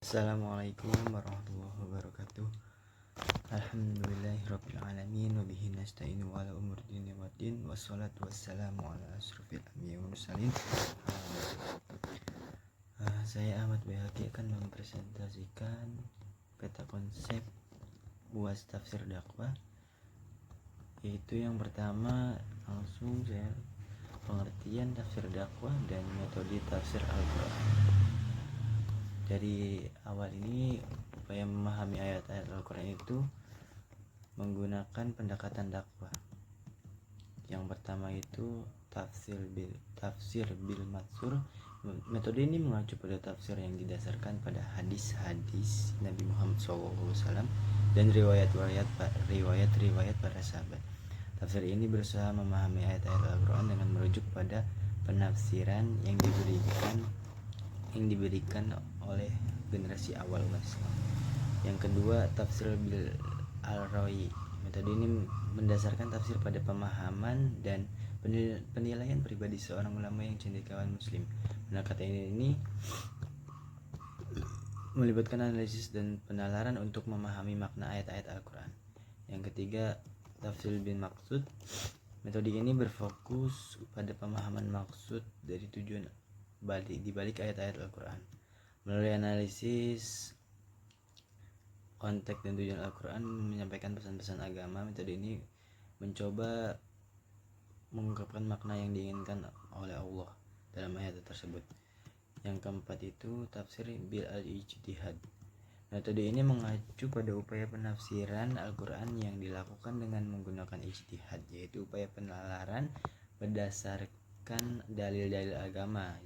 Assalamualaikum warahmatullahi wabarakatuh. Alhamdulillahirrabbilalamin. Wabihi nasta'inu ala umur dini wa din. Wassalatu wassalamu ala asrafil anbiya wa mursalin. Saya Ahmad Bayhaqi akan mempresentasikan peta konsep buat tafsir dakwah. Yaitu yang pertama, langsung saya pengertian tafsir dakwah dan metode tafsir Al-Quran. Dari awal ini, upaya memahami ayat-ayat Al-Quran itu menggunakan pendekatan dakwah. Yang pertama itu tafsir bil matsur. Metode ini mengacu pada tafsir yang didasarkan pada hadis-hadis Nabi Muhammad SAW dan riwayat-riwayat para sahabat. Tafsir ini berusaha memahami ayat-ayat Al-Quran dengan merujuk pada penafsiran yang diberikan oleh generasi awal Islam. Yang kedua, tafsir bil al-rawi. Metode ini mendasarkan tafsir pada pemahaman dan penilaian pribadi seorang ulama yang cendekiawan muslim. Pendekatan ini melibatkan analisis dan penalaran untuk memahami makna ayat-ayat Al-Quran. Yang ketiga, tafsir bil maksud. Metode ini berfokus pada pemahaman maksud dari tujuan di balik ayat-ayat Al-Quran. Melalui analisis konteks dan tujuan Al-Quran menyampaikan pesan-pesan agama, metode ini mencoba mengungkapkan makna yang diinginkan oleh Allah dalam ayat tersebut. Yang keempat itu tafsir bil al-ijtihad. Metode ini mengacu pada upaya penafsiran Al-Quran yang dilakukan dengan menggunakan ijtihad, yaitu upaya penalaran berdasarkan dalil-dalil agama.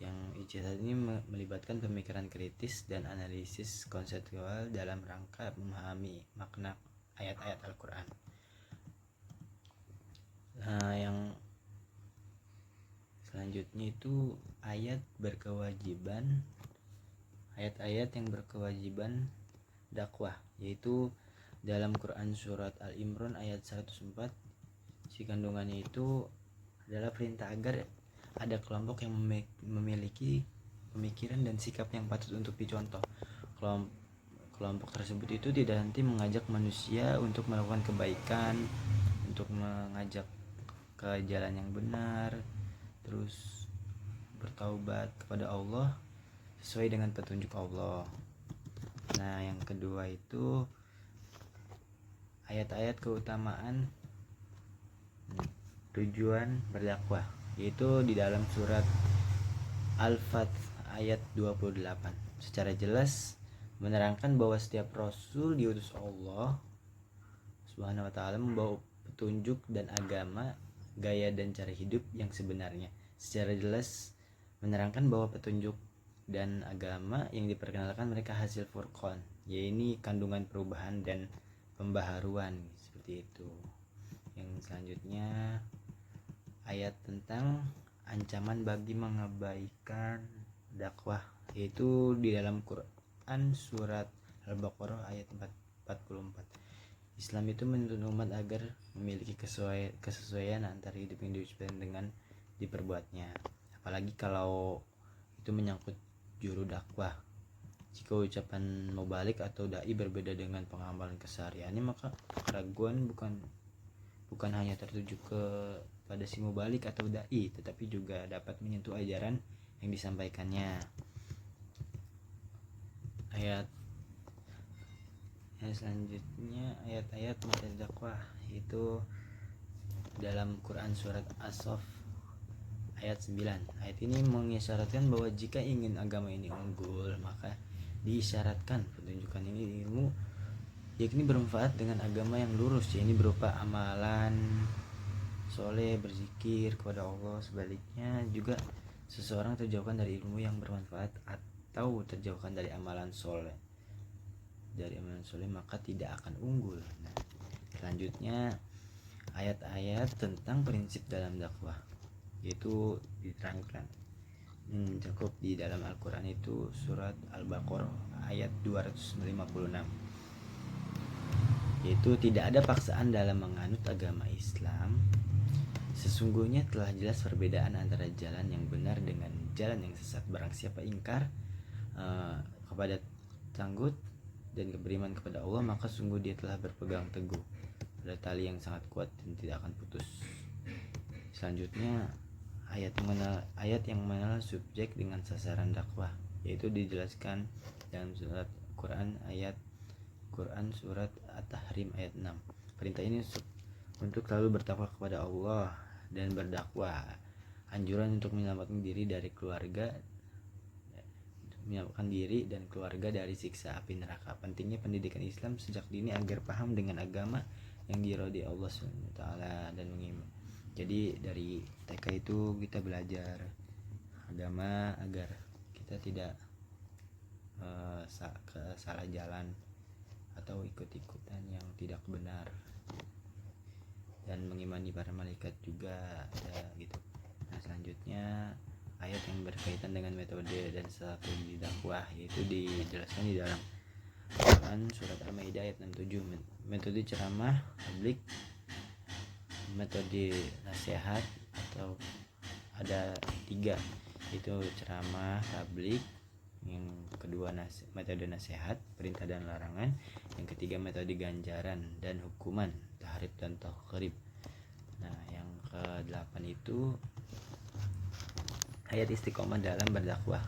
Yang ijtihad ini melibatkan pemikiran kritis dan analisis konseptual dalam rangka memahami makna ayat-ayat Al-Quran. Yang selanjutnya itu ayat-ayat yang berkewajiban dakwah, yaitu dalam Quran surat Al-Imran ayat 104. Si kandungannya itu adalah perintah agar ada kelompok yang memiliki pemikiran dan sikap yang patut untuk dicontoh. Kelompok tersebut itu tidak henti mengajak manusia untuk melakukan kebaikan, untuk mengajak ke jalan yang benar, terus bertaubat kepada Allah sesuai dengan petunjuk Allah. Nah, yang kedua itu ayat-ayat keutamaan tujuan berdakwah, yaitu di dalam surat Al-Fath ayat 28 secara jelas menerangkan bahwa setiap rasul diutus Allah Subhanahu wa taala membawa petunjuk dan agama, gaya dan cara hidup yang sebenarnya. Secara jelas menerangkan bahwa petunjuk dan agama yang diperkenalkan mereka hasil furqan, yaitu kandungan perubahan dan pembaharuan, seperti itu. Yang selanjutnya ayat tentang ancaman bagi mengabaikan dakwah, yaitu di dalam Quran surat Al-Baqarah ayat 44. Islam itu menuntut umat agar memiliki kesesuaian antara hidup yang diucapkan dengan diperbuatnya, apalagi kalau itu menyangkut juru dakwah. Jika ucapan mubalik atau dai berbeda dengan pengamalan kesehariannya, maka keraguan bukan hanya tertuju pada si mubalik atau dai, tetapi juga dapat menyentuh ajaran yang disampaikannya. Ayat yang selanjutnya ayat-ayat materi dakwah, yaitu dalam Quran surat As-Saff ayat 9. Ayat ini mengisyaratkan bahwa jika ingin agama ini unggul, maka diisyaratkan penunjukan ini ilmu yakni bermanfaat dengan agama yang lurus, yakni berupa amalan soleh, berzikir kepada Allah. Sebaliknya juga seseorang terjauhkan dari ilmu yang bermanfaat atau terjauhkan dari amalan soleh maka tidak akan unggul. Nah, selanjutnya ayat-ayat tentang prinsip dalam dakwah, yaitu diterangkan cukup di dalam Al-Quran itu surat Al-Baqarah ayat 256, yaitu tidak ada paksaan dalam menganut agama Islam. Sesungguhnya telah jelas perbedaan antara jalan yang benar dengan jalan yang sesat. Barang siapa ingkar kepada Tanggut dan beriman kepada Allah, maka sungguh dia telah berpegang teguh pada tali yang sangat kuat dan tidak akan putus. Selanjutnya ayat yang mengenal subjek dengan sasaran dakwah, yaitu dijelaskan dalam surat Quran surat At-Tahrim ayat 6. Perintah ini untuk selalu bertakwa kepada Allah dan berdakwah. Anjuran untuk menyelamatkan diri dan keluarga dari siksa api neraka. Pentingnya pendidikan Islam sejak dini agar paham dengan agama yang diridhoi Allah SWT dan mengiman. Jadi dari TK itu kita belajar agama agar kita tidak salah jalan atau ikut-ikutan yang tidak benar, dan mengimani para malaikat juga ada gitu. Nah, selanjutnya ayat yang berkaitan dengan metode dan strategi dakwah, yaitu dijelaskan di dalam Quran surat Al-Maidah ayat 67. Metode ceramah publik, metode nasihat, atau ada 3, itu ceramah publik, yang kedua metode nasihat, perintah dan larangan, yang ketiga metode ganjaran dan hukuman, tahrib dan taqrib. Nah, yang ke-8 itu ayat istiqomah dalam berdakwah,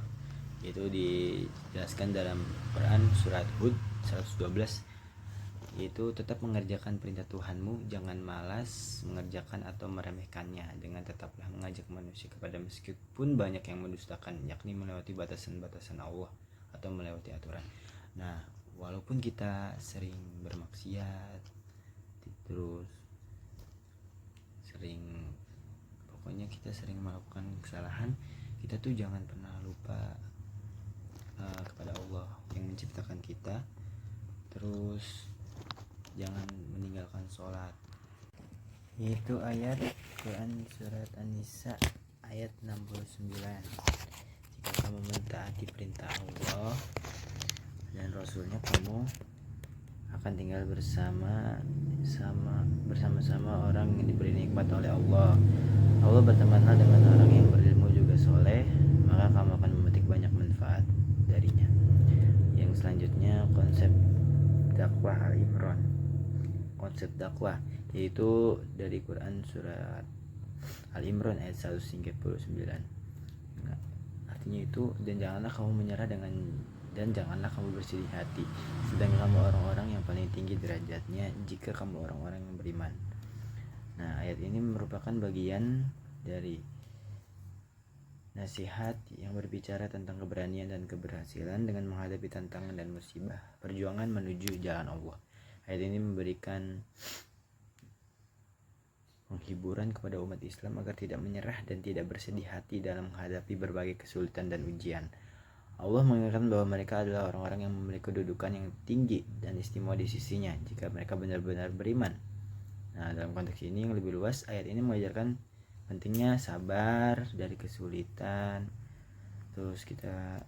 yaitu dijelaskan dalam Quran surat Hud 112, yaitu tetap mengerjakan perintah Tuhanmu, jangan malas mengerjakan atau meremehkannya, dengan tetaplah mengajak manusia kepada meskipun banyak yang mendustakan, yakni melewati batasan-batasan Allah atau melewati aturan. Nah, walaupun kita sering bermaksiat, terus pokoknya kita sering melakukan kesalahan, kita tuh jangan pernah lupa kepada Allah yang menciptakan kita, terus jangan meninggalkan sholat. Itu ayat Quran surat An-Nisa ayat 69. Jika kamu mentaati perintah Allah dan Rasulnya, kamu akan tinggal bersama-sama orang yang diberi nikmat oleh Allah. Allah bertemanlah dengan orang yang berilmu juga soleh, maka kamu akan memetik banyak manfaat darinya. Yang selanjutnya konsep dakwah Al-Imran. Konsep dakwah yaitu dari Quran surat Al-Imran ayat 139. Nah, artinya itu, dan janganlah kamu menyerah dan janganlah kamu bersedih hati, sedang kamu orang-orang yang paling tinggi derajatnya jika kamu orang-orang yang beriman. Nah, ayat ini merupakan bagian dari nasihat yang berbicara tentang keberanian dan keberhasilan dengan menghadapi tantangan dan musibah, perjuangan menuju jalan Allah. Ayat ini memberikan penghiburan kepada umat Islam agar tidak menyerah dan tidak bersedih hati dalam menghadapi berbagai kesulitan dan ujian. Allah mengingatkan bahwa mereka adalah orang-orang yang memiliki kedudukan yang tinggi dan istimewa di sisinya jika mereka benar-benar beriman. Nah, dalam konteks ini yang lebih luas, ayat ini mengajarkan pentingnya sabar dari kesulitan, terus kita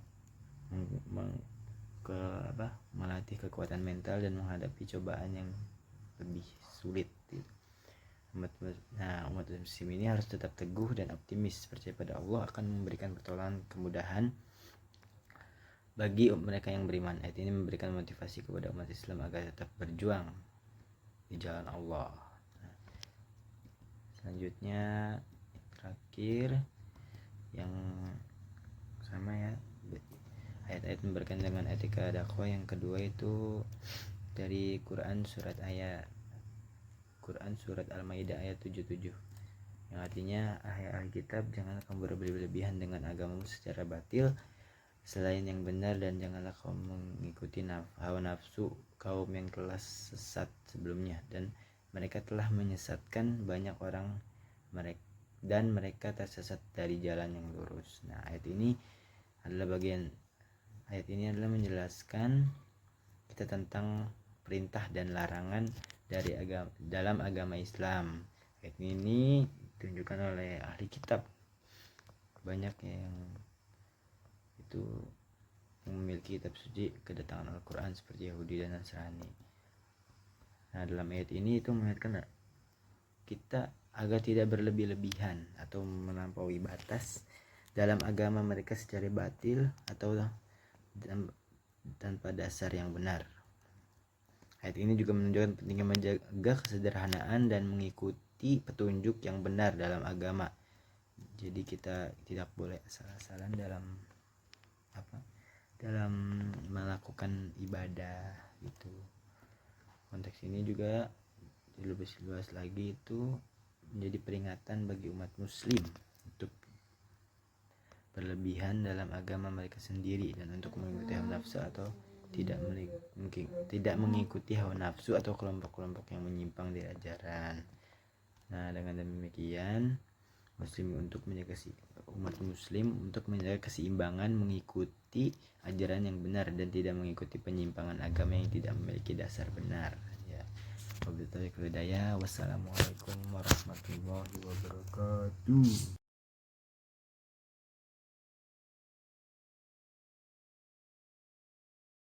melatih kekuatan mental dan menghadapi cobaan yang lebih sulit gitu. Umat muslim ini harus tetap teguh dan optimis, percaya pada Allah akan memberikan pertolongan, kemudahan bagi mereka yang beriman. Ayat ini memberikan motivasi kepada umat Islam agar tetap berjuang di jalan Allah. Selanjutnya terakhir yang sama ya, ayat-ayat berkaitan dengan etika dakwah. Yang kedua itu dari Quran surat Al-Maidah ayat 77, yang artinya, ahli kitab, janganlah kamu berlebihan dengan agamamu secara batil selain yang benar, dan janganlah kamu mengikuti hawa nafsu kaum yang telah sesat sebelumnya, dan mereka telah menyesatkan banyak orang, dan mereka tersesat dari jalan yang lurus. Nah, ayat ini adalah menjelaskan kita tentang perintah dan larangan dalam agama Islam. Ayat ini ditunjukkan oleh ahli kitab, banyak yang memiliki kitab suci kedatangan Al-Quran seperti Yahudi dan Nasrani. Nah, dalam ayat ini itu mengingatkan kita agar tidak berlebih-lebihan atau melampaui batas dalam agama mereka secara batil, atau tanpa dasar yang benar. Ayat ini juga menunjukkan pentingnya menjaga kesederhanaan dan mengikuti petunjuk yang benar dalam agama. Jadi kita tidak boleh asal-asalan dalam melakukan ibadah gitu. Konteks ini juga lebih luas lagi itu menjadi peringatan bagi umat muslim untuk berlebihan dalam agama mereka sendiri dan untuk mengikuti hawa nafsu atau tidak mengikuti hawa nafsu atau kelompok-kelompok yang menyimpang dari ajaran. Nah, dengan demikian umat muslim untuk menjaga keseimbangan, mengikuti ajaran yang benar dan tidak mengikuti penyimpangan agama yang tidak memiliki dasar benar. Ya. Wabillahi taufiq wal hidayah. Wassalamualaikum warahmatullahi wabarakatuh.